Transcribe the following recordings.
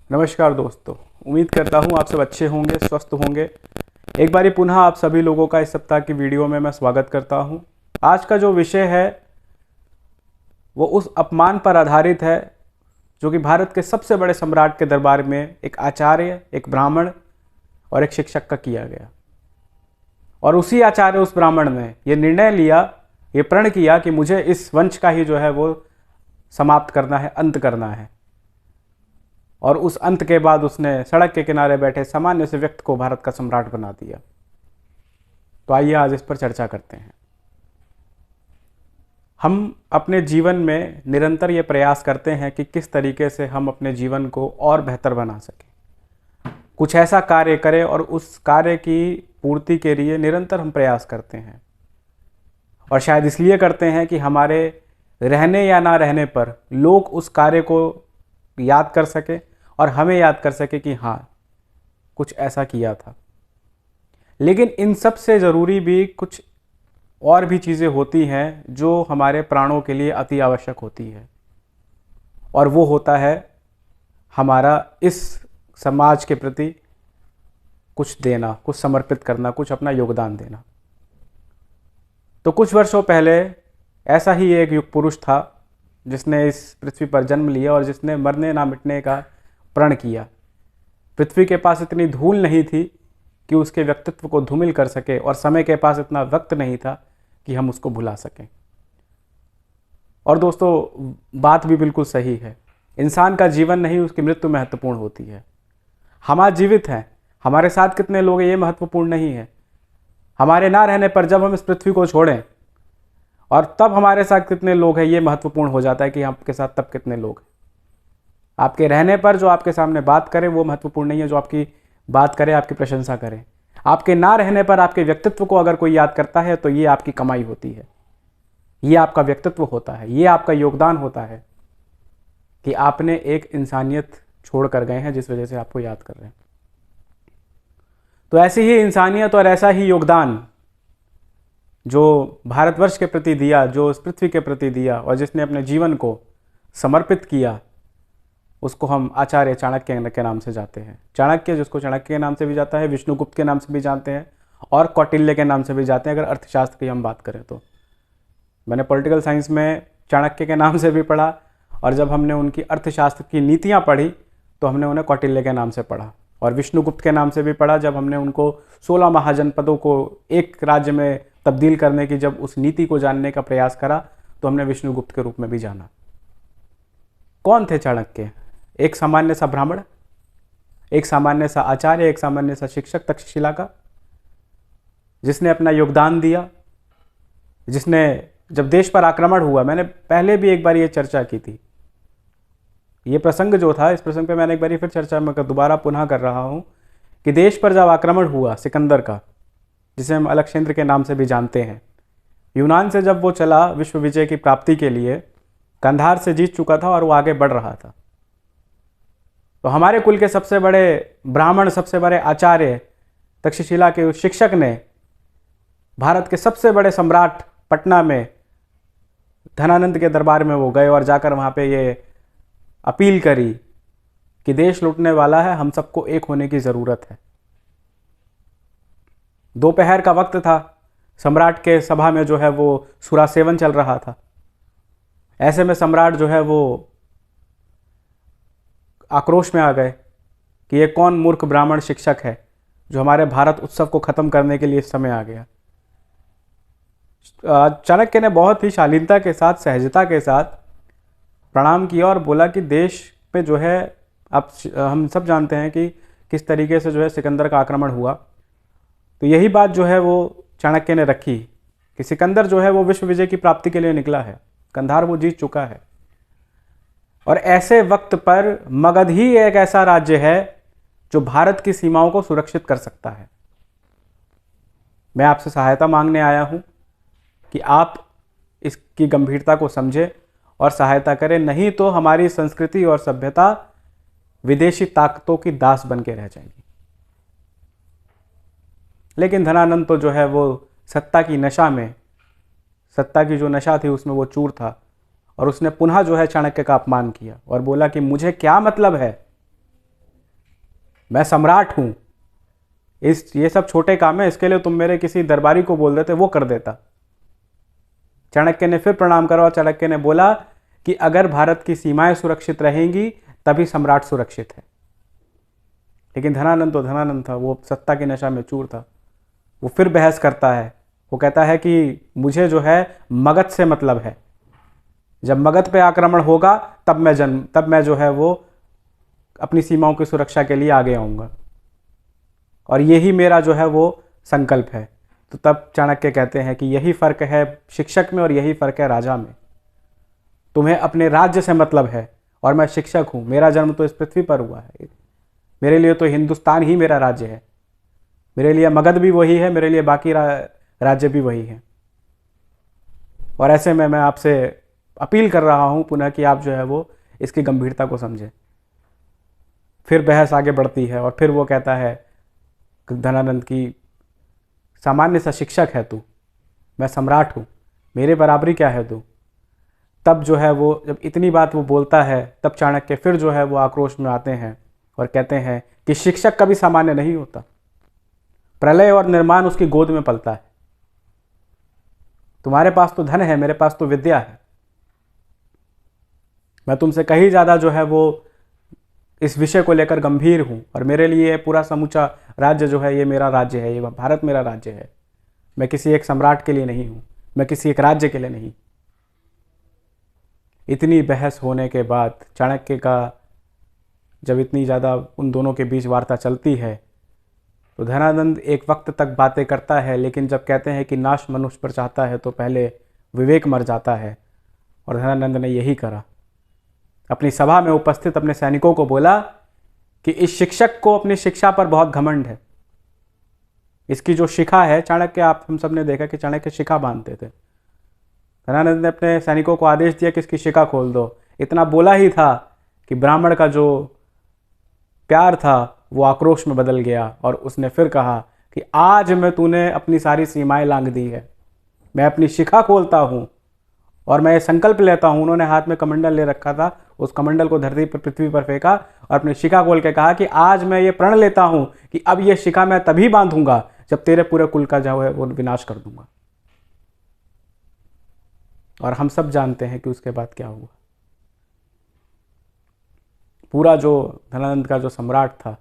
नमस्कार दोस्तों, उम्मीद करता हूँ आप सब अच्छे होंगे, स्वस्थ होंगे। एक बारी पुनः आप सभी लोगों का इस सप्ताह की वीडियो में मैं स्वागत करता हूँ। आज का जो विषय है वो उस अपमान पर आधारित है जो कि भारत के सबसे बड़े सम्राट के दरबार में एक आचार्य, एक ब्राह्मण और एक शिक्षक का किया गया। और उसी आचार्य, उस ब्राह्मण ने ये निर्णय लिया, ये प्रण किया कि मुझे इस वंश का ही जो है वो समाप्त करना है, अंत करना है। और उस अंत के बाद उसने सड़क के किनारे बैठे सामान्य से व्यक्ति को भारत का सम्राट बना दिया। तो आइए आज इस पर चर्चा करते हैं। हम अपने जीवन में निरंतर ये प्रयास करते हैं कि किस तरीके से हम अपने जीवन को और बेहतर बना सकें, कुछ ऐसा कार्य करें और उस कार्य की पूर्ति के लिए निरंतर हम प्रयास करते हैं। और शायद इसलिए करते हैं कि हमारे रहने या ना रहने पर लोग उस कार्य को याद कर सके और हमें याद कर सके कि हाँ, कुछ ऐसा किया था। लेकिन इन सब से ज़रूरी भी कुछ और भी चीज़ें होती हैं जो हमारे प्राणों के लिए अति आवश्यक होती है, और वो होता है हमारा इस समाज के प्रति कुछ देना, कुछ समर्पित करना, कुछ अपना योगदान देना। तो कुछ वर्षों पहले ऐसा ही एक युग पुरुष था जिसने इस पृथ्वी पर जन्म लिया और जिसने मरने ना मिटने का प्रण किया। पृथ्वी के पास इतनी धूल नहीं थी कि उसके व्यक्तित्व को धूमिल कर सके, और समय के पास इतना वक्त नहीं था कि हम उसको भुला सकें। और दोस्तों, बात भी बिल्कुल सही है। इंसान का जीवन नहीं, उसकी मृत्यु महत्वपूर्ण होती है। हम आज जीवित हैं, हमारे साथ कितने लोग हैं ये महत्वपूर्ण नहीं है। हमारे ना रहने पर जब हम इस पृथ्वी को छोड़ें और तब हमारे साथ कितने लोग हैं ये महत्वपूर्ण हो जाता है कि आपके साथ तब कितने लोग हैं। आपके रहने पर जो आपके सामने बात करे वो महत्वपूर्ण नहीं है, जो आपकी बात करे, आपकी प्रशंसा करे। आपके ना रहने पर आपके व्यक्तित्व को अगर कोई याद करता है तो ये आपकी कमाई होती है, ये आपका व्यक्तित्व होता है, ये आपका योगदान होता है कि आपने एक इंसानियत छोड़ कर गए हैं जिस वजह से आपको याद कर रहे हैं। तो ऐसी ही इंसानियत और ऐसा ही योगदान जो भारतवर्ष के प्रति दिया, जो इस पृथ्वी के प्रति दिया और जिसने अपने जीवन को समर्पित किया, उसको हम आचार्य चाणक्य के नाम से जाते हैं। चाणक्य, जिसको चाणक्य के नाम से भी जाता है, विष्णुगुप्त के नाम से भी जानते हैं और कौटिल्य के नाम से भी जाते हैं अगर अर्थशास्त्र की हम बात करें तो। मैंने पॉलिटिकल साइंस में चाणक्य के नाम से भी पढ़ा, और जब हमने उनकी अर्थशास्त्र की नीतियाँ पढ़ी तो हमने उन्हें कौटिल्य के नाम से पढ़ा। और विष्णुगुप्त के नाम से भी पढ़ा जब हमने उनको 16 महाजनपदों को एक राज्य में तब्दील करने की जब उस नीति को जानने का प्रयास करा तो हमने विष्णुगुप्त के रूप में भी जाना। कौन थे चाणक्य? एक सामान्य सा ब्राह्मण, एक सामान्य सा आचार्य, एक सामान्य सा शिक्षक तक्षशिला का, जिसने अपना योगदान दिया, जिसने जब देश पर आक्रमण हुआ, मैंने पहले भी एक बार ये चर्चा की थी, ये प्रसंग जो था, इस प्रसंग पे मैंने एक बार फिर चर्चा में दोबारा पुनः कर रहा हूँ कि देश पर जब आक्रमण हुआ सिकंदर का, जिसे हम अलकनंदा के नाम से भी जानते हैं, यूनान से जब वो चला विश्व विजय की प्राप्ति के लिए, कंधार से जीत चुका था और वो आगे बढ़ रहा था। तो हमारे कुल के सबसे बड़े ब्राह्मण, सबसे बड़े आचार्य तक्षशिला के उस शिक्षक ने भारत के सबसे बड़े सम्राट पटना में धनानंद के दरबार में वो गए और जाकर वहाँ पे ये अपील करी कि देश लूटने वाला है, हम सबको एक होने की ज़रूरत है। दोपहर का वक्त था, सम्राट के सभा में जो है वो सुरा सेवन चल रहा था। ऐसे में सम्राट जो है वो आक्रोश में आ गए कि ये कौन मूर्ख ब्राह्मण शिक्षक है जो हमारे भारत उत्सव को ख़त्म करने के लिए इस समय आ गया। चाणक्य ने बहुत ही शालीनता के साथ, सहजता के साथ प्रणाम किया और बोला कि देश पे जो है, अब हम सब जानते हैं कि किस तरीके से जो है सिकंदर का आक्रमण हुआ। तो यही बात जो है वो चाणक्य ने रखी कि सिकंदर जो है वो विश्व विजय की प्राप्ति के लिए निकला है, कंधार वो जीत चुका है, और ऐसे वक्त पर मगध ही एक ऐसा राज्य है जो भारत की सीमाओं को सुरक्षित कर सकता है। मैं आपसे सहायता मांगने आया हूं कि आप इसकी गंभीरता को समझें और सहायता करें, नहीं तो हमारी संस्कृति और सभ्यता विदेशी ताकतों की दास बन के रह जाएगी। लेकिन धनानंद तो जो है वो सत्ता की नशा में, सत्ता की जो नशा थी उसमें वो चूर था, और उसने पुनः जो है चाणक्य का अपमान किया और बोला कि मुझे क्या मतलब है मैं सम्राट हूँ, ये सब छोटे काम है, इसके लिए तुम मेरे किसी दरबारी को बोल देते, वो कर देता। चाणक्य ने फिर प्रणाम करा और चाणक्य ने बोला कि अगर भारत की सीमाएं सुरक्षित रहेंगी तभी सम्राट सुरक्षित है। लेकिन धनानंद तो धनानंद था, वो सत्ता की नशा में चूर था। वो फिर बहस करता है, वो कहता है कि मुझे जो है मगध से मतलब है, जब मगध पे आक्रमण होगा तब मैं जो है वो अपनी सीमाओं की सुरक्षा के लिए आगे आऊँगा, और यही मेरा जो है वो संकल्प है। तो तब चाणक्य कहते हैं कि यही फ़र्क है शिक्षक में और यही फ़र्क है राजा में। तुम्हें अपने राज्य से मतलब है और मैं शिक्षक हूँ, मेरा जन्म तो इस पृथ्वी पर हुआ है, मेरे लिए तो हिंदुस्तान ही मेरा राज्य है, मेरे लिए मगध भी वही है, मेरे लिए बाकी राज्य भी वही है। और ऐसे में मैं आपसे अपील कर रहा हूँ पुनः कि आप जो है वो इसकी गंभीरता को समझें। फिर बहस आगे बढ़ती है और फिर वो कहता है धनानंद की सामान्य सा शिक्षक है तू, मैं सम्राट हूँ, मेरे बराबरी क्या है तू। तब जो है वो जब इतनी बात वो बोलता है तब चाणक्य फिर जो है वो आक्रोश में आते हैं और कहते हैं कि शिक्षक कभी सामान्य नहीं होता, प्रलय और निर्माण उसकी गोद में पलता है। तुम्हारे पास तो धन है, मेरे पास तो विद्या है। मैं तुमसे कहीं ज़्यादा जो है वो इस विषय को लेकर गंभीर हूँ, और मेरे लिए पूरा समूचा राज्य जो है ये मेरा राज्य है, ये भारत मेरा राज्य है। मैं किसी एक सम्राट के लिए नहीं हूँ, मैं किसी एक राज्य के लिए नहीं। इतनी बहस होने के बाद चाणक्य का जब इतनी ज़्यादा उन दोनों के बीच वार्ता चलती है तो धनानंद एक वक्त तक बातें करता है, लेकिन जब कहते हैं कि नाश मनुष्य पर चाहता है तो पहले विवेक मर जाता है। और धनानंद ने यही करा, अपनी सभा में उपस्थित अपने सैनिकों को बोला कि इस शिक्षक को अपनी शिक्षा पर बहुत घमंड है, इसकी जो शिखा है, चाणक्य आप हम सब ने देखा कि चाणक्य शिखा बांधते थे। धनानंद ने अपने सैनिकों को आदेश दिया कि इसकी शिखा खोल दो। इतना बोला ही था कि ब्राह्मण का जो प्यार था वो आक्रोश में बदल गया और उसने फिर कहा कि आज मैं तूने अपनी सारी सीमाएं लांघ दी है, मैं अपनी शिखा खोलता हूँ और मैं ये संकल्प लेता हूँ। उन्होंने हाथ में कमंडल ले रखा था, उस कमंडल को धरती पर पृथ्वी पर फेंका और अपनी शिखा खोल के कहा कि आज मैं ये प्रण लेता हूँ कि अब ये शिखा मैं तभी बांधूंगा जब तेरे पूरे कुल का जो है वो विनाश कर दूंगा। और हम सब जानते हैं कि उसके बाद क्या हुआ। पूरा जो धनानंद का जो सम्राट था,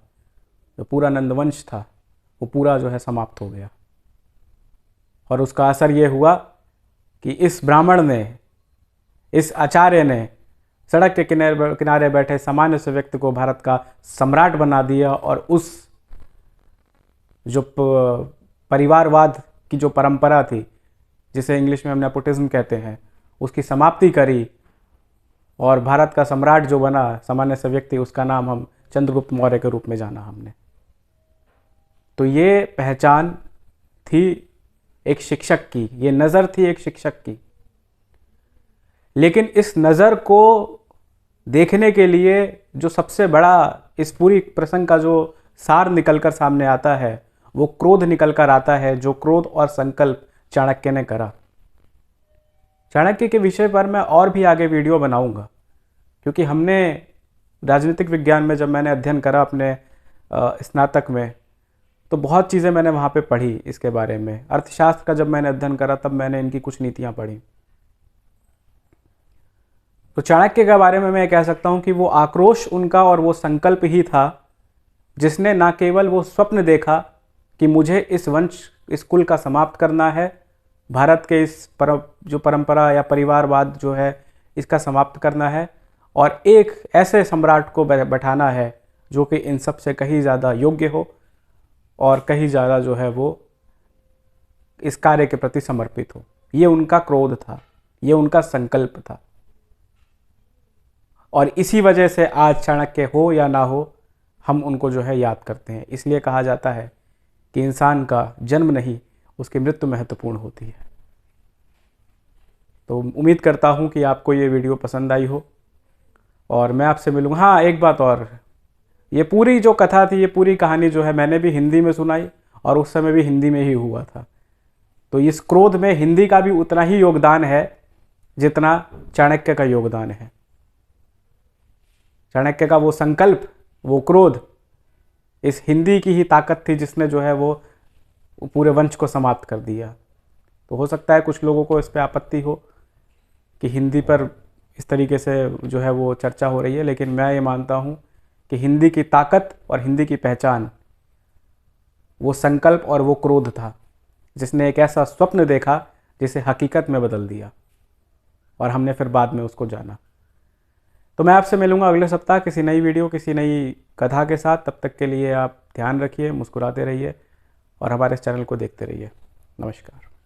जो पूरा नंदवंश था, वो पूरा जो है समाप्त हो गया। और उसका असर ये हुआ कि इस ब्राह्मण ने, इस आचार्य ने सड़क के किनारे बैठे सामान्य से व्यक्ति को भारत का सम्राट बना दिया और उस जो परिवारवाद की जो परंपरा थी, जिसे इंग्लिश में हम नेपोटिज्म कहते हैं, उसकी समाप्ति करी। और भारत का सम्राट जो बना सामान्य से व्यक्ति, उसका नाम हम चंद्रगुप्त मौर्य के रूप में जाना हमने। तो ये पहचान थी एक शिक्षक की, ये नज़र थी एक शिक्षक की। लेकिन इस नज़र को देखने के लिए जो सबसे बड़ा इस पूरी प्रसंग का जो सार निकलकर सामने आता है वो क्रोध निकलकर आता है, जो क्रोध और संकल्प चाणक्य ने करा। चाणक्य के विषय पर मैं और भी आगे वीडियो बनाऊंगा, क्योंकि हमने राजनीतिक विज्ञान में जब मैंने अध्ययन करा अपने स्नातक में, तो बहुत चीज़ें मैंने वहाँ पे पढ़ी इसके बारे में। अर्थशास्त्र का जब मैंने अध्ययन करा तब मैंने इनकी कुछ नीतियाँ पढ़ी। तो चाणक्य के बारे में मैं कह सकता हूँ कि वो आक्रोश उनका और वो संकल्प ही था जिसने ना केवल वो स्वप्न देखा कि मुझे इस वंश, इस कुल का समाप्त करना है, भारत के इस जो परंपरा या परिवारवाद जो है इसका समाप्त करना है, और एक ऐसे सम्राट को बैठाना है जो कि इन सब से कहीं ज़्यादा योग्य हो और कहीं ज़्यादा जो है वो इस कार्य के प्रति समर्पित हो। ये उनका क्रोध था, ये उनका संकल्प था। और इसी वजह से आज चाणक्य हो या ना हो, हम उनको जो है याद करते हैं। इसलिए कहा जाता है कि इंसान का जन्म नहीं, उसकी मृत्यु महत्वपूर्ण होती है। तो उम्मीद करता हूँ कि आपको ये वीडियो पसंद आई हो और मैं आपसे मिलूँगा। हाँ, एक बात और, ये पूरी जो कथा थी, ये पूरी कहानी जो है मैंने भी हिंदी में सुनाई और उस समय भी हिंदी में ही हुआ था। तो इस क्रोध में हिंदी का भी उतना ही योगदान है जितना चाणक्य का योगदान है। चाणक्य का वो संकल्प, वो क्रोध, इस हिंदी की ही ताकत थी जिसने जो है वो पूरे वंश को समाप्त कर दिया। तो हो सकता है कुछ लोगों को इस पर आपत्ति हो कि हिंदी पर इस तरीके से जो है वो चर्चा हो रही है, लेकिन मैं ये मानता हूँ कि हिंदी की ताकत और हिंदी की पहचान वो संकल्प और वो क्रोध था जिसने एक ऐसा स्वप्न देखा जिसे हकीकत में बदल दिया, और हमने फिर बाद में उसको जाना। तो मैं आपसे मिलूंगा अगले सप्ताह किसी नई वीडियो, किसी नई कथा के साथ। तब तक के लिए आप ध्यान रखिए, मुस्कुराते रहिए और हमारे इस चैनल को देखते रहिए। नमस्कार।